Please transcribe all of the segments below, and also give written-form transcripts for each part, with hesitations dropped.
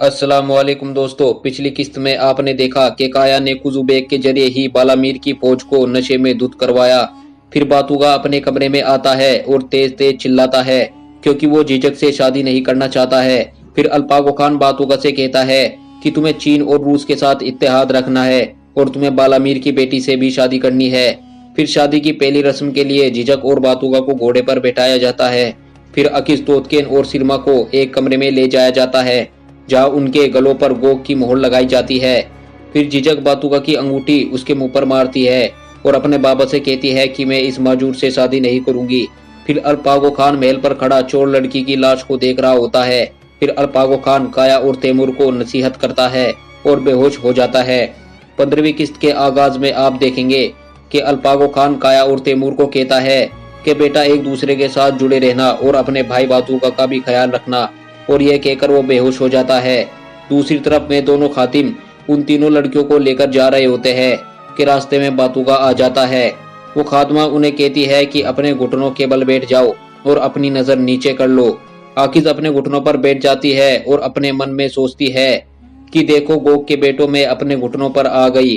अस्सलामुअलैकुम दोस्तों, पिछली किस्त में आपने देखा कि काया ने कुजुबेक के जरिए ही बालामीर की फौज को नशे में धुत करवाया। फिर बातूगा अपने कमरे में आता है और तेज तेज चिल्लाता है क्योंकि वो झिझक से शादी नहीं करना चाहता है। फिर अल्पागो खान बातूगा से कहता है कि तुम्हें चीन और रूस के साथ इत्तेहाद रखना है और तुम्हें बालामीर की बेटी से भी शादी करनी है। फिर शादी की पहली रस्म के लिए झिझक और बातूगा को घोड़े पर बैठाया जाता है। फिर अकीस तोतकेन और सिरमा को एक कमरे में ले जाया जाता है जहां उनके गलों पर गोग की मोहर लगाई जाती है। फिर झिझक बातूगा की अंगूठी उसके मुंह पर मारती है और अपने बाबा से कहती है कि मैं इस माजूर से शादी नहीं करूंगी। फिर अल्पागो खान महल पर खड़ा चोर लड़की की लाश को देख रहा होता है। फिर अल्पागो खान काया और तैमूर को नसीहत करता है और बेहोश हो जाता है। 15वीं किस्त के आगाज में आप देखेंगे कि अल्पागो खान काया और तैमूर को कहता है कि बेटा एक दूसरे के साथ जुड़े रहना और अपने भाई बातूगा का भी ख्याल रखना, और यह कहकर वो बेहोश हो जाता है। दूसरी तरफ में दोनों खातिम उन तीनों लड़कियों को लेकर जा रहे होते हैं कि रास्ते में बातूगा आ जाता है। वो खातमा उन्हें कहती है कि अपने घुटनों के बल बैठ जाओ और अपनी नजर नीचे कर लो। आकिज अपने घुटनों पर बैठ जाती है और अपने मन में सोचती है कि देखो गोग के बेटों में अपने घुटनों पर आ गई,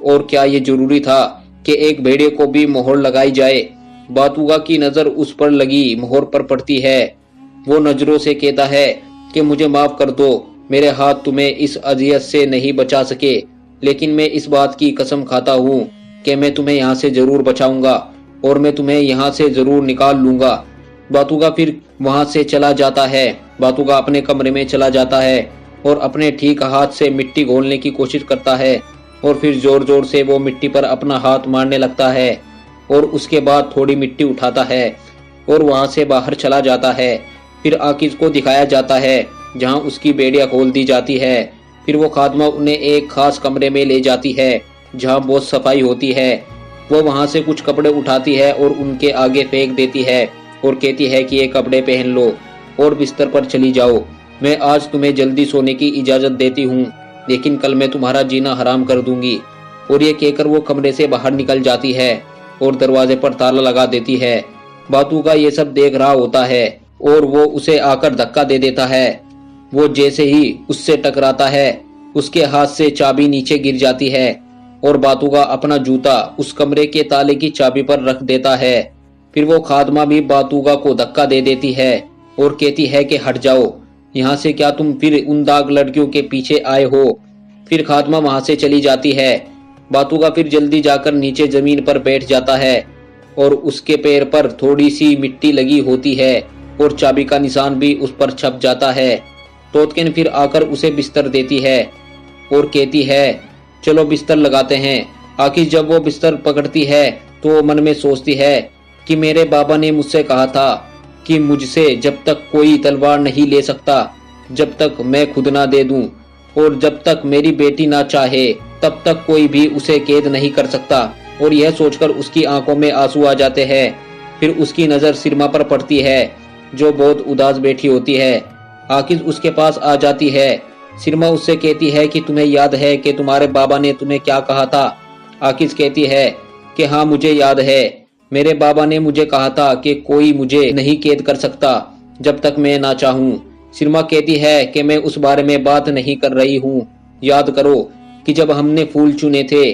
और क्या ये जरूरी था कि एक भेड़िए को भी मोहर लगाई जाए। बातूगा की नजर उस पर लगी मोहर पर पड़ती है। वो नजरों से कहता है कि मुझे माफ कर दो, मेरे हाथ तुम्हें इस अजियत से नहीं बचा सके, लेकिन मैं इस बात की कसम खाता हूँ कि मैं तुम्हें यहाँ से जरूर बचाऊंगा और मैं तुम्हें यहाँ से जरूर निकाल लूंगा। बातूगा फिर वहां से चला जाता है। बातूगा अपने कमरे में चला जाता है और अपने ठीक हाथ से मिट्टी घोलने की कोशिश करता है और फिर जोर जोर से वो मिट्टी पर अपना हाथ मारने लगता है और उसके बाद थोड़ी मिट्टी उठाता है और वहां से बाहर चला जाता है। फिर आकिज को दिखाया जाता है जहां उसकी बेड़ियां खोल दी जाती है। फिर वो खात्मा उन्हें एक खास कमरे में ले जाती है जहां बहुत सफाई होती है। वो वहां से कुछ कपड़े उठाती है और उनके आगे फेंक देती है और कहती है कि ये कपड़े पहन लो और बिस्तर पर चली जाओ। मैं आज तुम्हें जल्दी सोने की इजाजत देती हूँ, लेकिन कल मैं तुम्हारा जीना हराम कर दूंगी। और ये कहकर वो कमरे से बाहर निकल जाती है और दरवाजे पर ताला लगा देती है। बातूगा ये सब देख रहा होता है और वो उसे आकर धक्का दे देता है। वो जैसे ही उससे टकराता है उसके हाथ से चाबी नीचे गिर जाती है और बातूगा अपना जूता उस कमरे के ताले की चाबी पर रख देता है। फिर वो खादमा भी बातूगा को धक्का दे देती है और कहती है कि हट जाओ यहाँ से, क्या तुम फिर उन दाग लड़कियों के पीछे आए हो। फिर खादमा वहां से चली जाती है। बातूगा फिर जल्दी जाकर नीचे जमीन पर बैठ जाता है और उसके पैर पर थोड़ी सी मिट्टी लगी होती है और चाबी का निशान भी उस पर छप जाता है। तोतकेन फिर आकर उसे बिस्तर देती है और कहती है चलो बिस्तर लगाते हैं। आखिर जब वो बिस्तर पकड़ती है तो वो मन में सोचती है कि मेरे बाबा ने मुझसे कहा था कि मुझसे जब तक कोई तलवार नहीं ले सकता जब तक मैं खुद ना दे दूं, और जब तक मेरी बेटी ना चाहे तब तक कोई भी उसे कैद नहीं कर सकता। और यह सोचकर उसकी आंखों में आंसू आ जाते हैं। फिर उसकी नजर सिरमा पर पड़ती है जो बहुत उदास बैठी होती है। आकिज उसके पास आ जाती है। सिरमा उससे कहती है कि तुम्हें याद है कि तुम्हारे बाबा ने तुम्हें क्या कहा था। आकिज कहती है कि हाँ मुझे याद है, मेरे बाबा ने मुझे कहा था कि कोई मुझे नहीं कैद कर सकता जब तक मैं ना चाहूं। सिरमा कहती है कि मैं उस बारे में बात नहीं कर रही हूँ, याद करो कि जब हमने फूल चुने थे।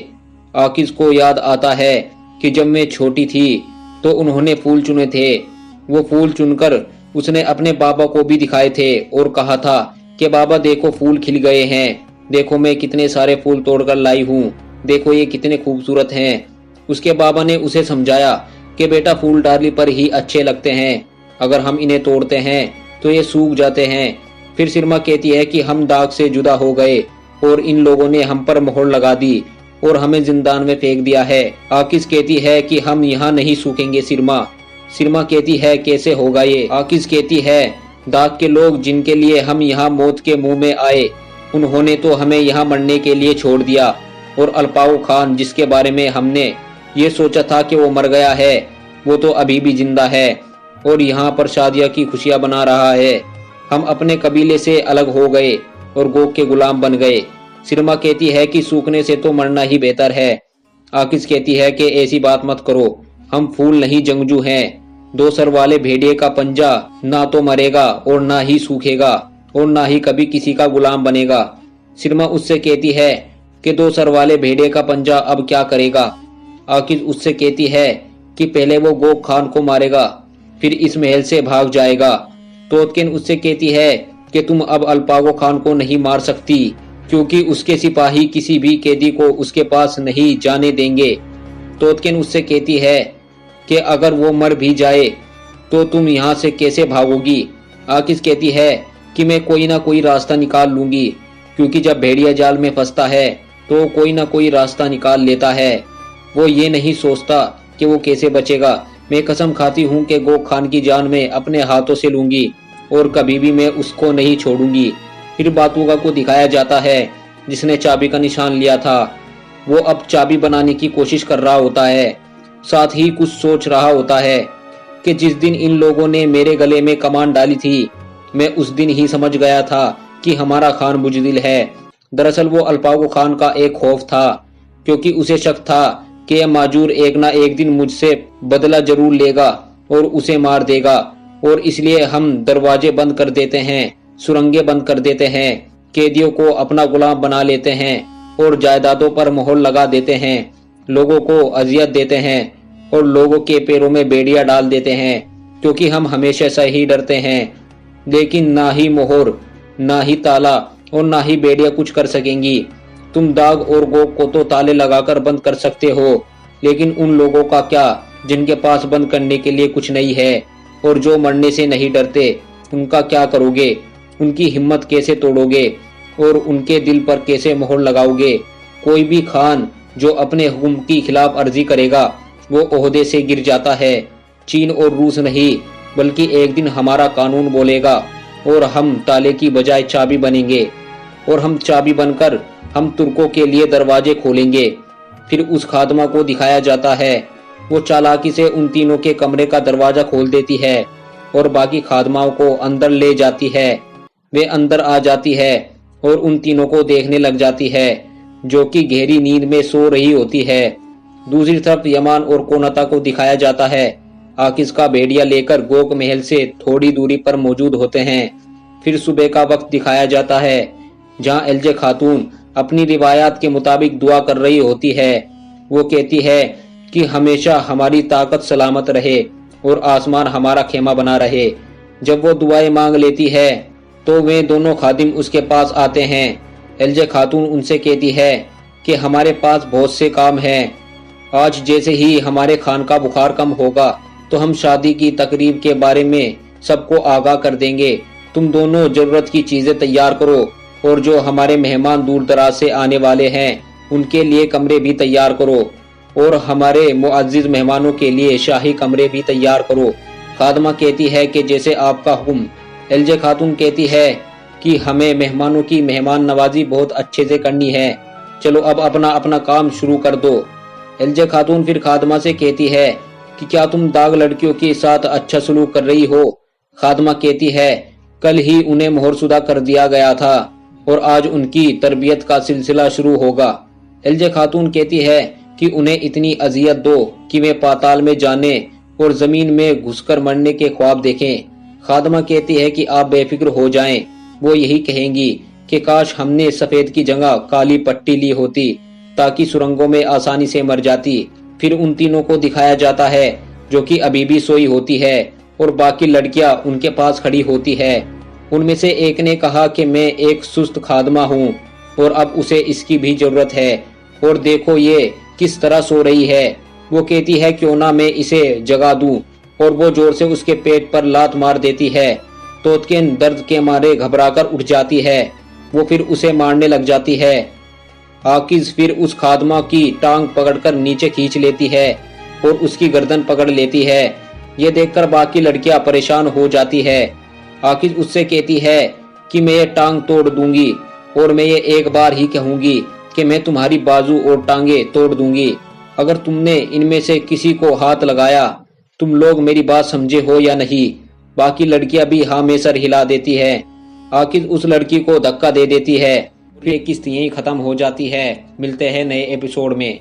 आकिज को याद आता है कि जब मैं छोटी थी तो उन्होंने फूल चुने थे। वो फूल चुनकर उसने अपने बाबा को भी दिखाए थे और कहा था कि बाबा देखो फूल खिल गए हैं, देखो मैं कितने सारे फूल तोड़कर लाई हूँ, देखो ये कितने खूबसूरत हैं। उसके बाबा ने उसे समझाया कि बेटा फूल डाली पर ही अच्छे लगते हैं, अगर हम इन्हें तोड़ते हैं तो ये सूख जाते हैं। फिर सिरमा कहती है कि हम दाग से जुदा हो गए और इन लोगों ने हम पर मोहर लगा दी और हमें जिंदान में फेंक दिया है। आकिज कहती है कि हम यहाँ नहीं सूखेंगे सिरमा। सिरमा कहती है कैसे होगा ये। आकिज कहती है दाग के लोग जिनके लिए हम यहाँ मौत के मुंह में आए उन्होंने तो हमें यहाँ मरने के लिए छोड़ दिया, और अल्पाओ खान जिसके बारे में हमने ये सोचा था कि वो मर गया है वो तो अभी भी जिंदा है और यहाँ पर शादिया की खुशियां बना रहा है। हम अपने कबीले से अलग हो गए और गोग के गुलाम बन गए। सिरमा कहती है कि सूखने से तो मरना ही बेहतर है। आकिज कहती है कि ऐसी बात मत करो, हम फूल नहीं जंगजू हैं। दो सर वाले भेड़िए का पंजा ना तो मरेगा और ना ही सूखेगा, और ना ही कभी किसी का गुलाम बनेगा। सिरमा उससे कहती है कि 2 सर वाले भेड़िए का पंजा अब क्या करेगा। आकिज उससे कहती है कि पहले वो गोक खान को मारेगा, फिर इस महल से भाग जाएगा। तोतकिन उससे कहती है कि तुम अब अल्पागो खान को नहीं मार सकती, क्योंकि उसके सिपाही किसी भी कैदी को उसके पास नहीं जाने देंगे। तोतकिन उससे कहती है कि अगर वो मर भी जाए तो तुम यहाँ से कैसे भागोगी। आकिज कहती है कि मैं कोई ना कोई रास्ता निकाल लूंगी, क्योंकि जब भेड़िया जाल में फंसता है तो कोई ना कोई रास्ता निकाल लेता है। वो ये नहीं सोचता कि वो कैसे बचेगा। मैं कसम खाती हूँ कि गोक खान की जान मैं अपने हाथों से लूंगी और कभी भी मैं उसको नहीं छोड़ूंगी। फिर बातूगा को दिखाया जाता है जिसने चाबी का निशान लिया था। वो अब चाबी बनाने की कोशिश कर रहा होता है, साथ ही कुछ सोच रहा होता है कि जिस दिन इन लोगों ने मेरे गले में कमान डाली थी, मैं उस दिन ही समझ गया था कि हमारा खान बुजदिल है। दरअसल वो अल्पागो खान का एक खौफ था, क्योंकि उसे शक था कि यह माजूर एक ना एक दिन मुझसे बदला जरूर लेगा और उसे मार देगा। और इसलिए हम दरवाजे बंद कर देते हैं, सुरंगें बंद कर देते हैं, कैदियों को अपना गुलाम बना लेते हैं और जायदादों पर मोहर लगा देते हैं, लोगों को अजियत देते हैं और लोगों के पैरों में बेड़ियां डाल देते हैं, क्योंकि हम हमेशा से ही डरते हैं। लेकिन ना ही मोहर, ना ही ताला और ना ही बेड़ियां कुछ कर सकेंगी। तुम दाग और गोक को तो ताले लगाकर बंद कर सकते हो, लेकिन उन लोगों का क्या जिनके पास बंद करने के लिए कुछ नहीं है और जो मरने से नहीं डरते, उनका क्या करोगे? उनकी हिम्मत कैसे तोड़ोगे और उनके दिल पर कैसे मोहर लगाओगे? कोई भी खान जो अपने हुक्म की खिलाफ अर्जी करेगा वो ओहदे से गिर जाता है। चीन और रूस नहीं, बल्कि एक दिन हमारा कानून बोलेगा और हम ताले की बजाय चाबी बनेंगे, और हम चाबी बनकर हम तुर्कों के लिए दरवाजे खोलेंगे। फिर उस खादमा को दिखाया जाता है, वो चालाकी से उन तीनों के कमरे का दरवाजा खोल देती है और बाकी खादमाओं को अंदर ले जाती है। वे अंदर आ जाती है और उन तीनों को देखने लग जाती है, जो कि गहरी नींद में सो रही होती है। दूसरी तरफ यमान और कोनता को दिखाया जाता है, आकिज का भेड़िया लेकर गोक महल से थोड़ी दूरी पर मौजूद होते हैं। फिर सुबह का वक्त दिखाया जाता है, जहां एलजे खातून अपनी रिवायात के मुताबिक दुआ कर रही होती है। वो कहती है कि हमेशा हमारी ताकत सलामत रहे और आसमान हमारा खेमा बना रहे। जब वो दुआएं मांग लेती है तो वे दोनों खादिम उसके पास आते हैं। एलजे खातून उनसे कहती है कि हमारे पास बहुत से काम हैं। आज जैसे ही हमारे खान का बुखार कम होगा तो हम शादी की तकरीब के बारे में सबको आगाह कर देंगे। तुम दोनों जरूरत की चीजें तैयार करो और जो हमारे मेहमान दूर दराज से आने वाले हैं उनके लिए कमरे भी तैयार करो और हमारे मुअज्जिज मेहमानों के लिए शाही कमरे भी तैयार करो। खादमा कहती है कि जैसे आपका हुक्म। एलजे खातून कहती है कि हमें मेहमानों की मेहमान नवाजी बहुत अच्छे से करनी है, चलो अब अपना अपना काम शुरू कर दो। एलजे खातून फिर खादमा से कहती है कि क्या तुम दाग लड़कियों के साथ अच्छा सलूक कर रही हो? खादमा कहती है कल ही उन्हें मोहरशुदा कर दिया गया था और आज उनकी तरबियत का सिलसिला शुरू होगा। एलजे खातून कहती है कि उन्हें इतनी अजियत दो कि वे पाताल में जाने और जमीन में घुसकर मरने के ख्वाब देखें। खादमा कहती है कि आप बेफिक्र हो जाएं, वो यही कहेंगी कि काश हमने सफेद की जगह काली पट्टी ली होती ताकि सुरंगों में आसानी से मर जाती। फिर उन तीनों को दिखाया जाता है जो कि अभी भी सोई होती है और बाकी लड़कियां उनके पास खड़ी होती है। उनमें से एक ने कहा कि मैं एक सुस्त खादमा हूँ और अब उसे इसकी भी जरूरत है, और देखो ये किस तरह सो रही है। वो कहती है क्यों ना मैं इसे जगा दूं, और वो जोर से उसके पेट पर लात मार देती है। तोतकिन दर्द के मारे घबराकर उठ जाती है। वो फिर उसे मारने लग जाती है। आकिज फिर उस खादमा की टांग पकड़कर नीचे खींच लेती है और उसकी गर्दन पकड़ लेती है। ये देखकर बाकी लड़कियां परेशान हो जाती है। आकिज उससे कहती है कि मैं ये टांग तोड़ दूंगी और मैं ये एक बार ही कहूंगी कि मैं तुम्हारी बाजू और टांगे तोड़ दूंगी अगर तुमने इनमें से किसी को हाथ लगाया। तुम लोग मेरी बात समझे हो या नहीं? बाकी लड़कियां भी हाँ में सर हिला देती है। आकिज उस लड़की को धक्का दे देती है। फिर किस्त यहीं खत्म हो जाती है। मिलते हैं नए एपिसोड में।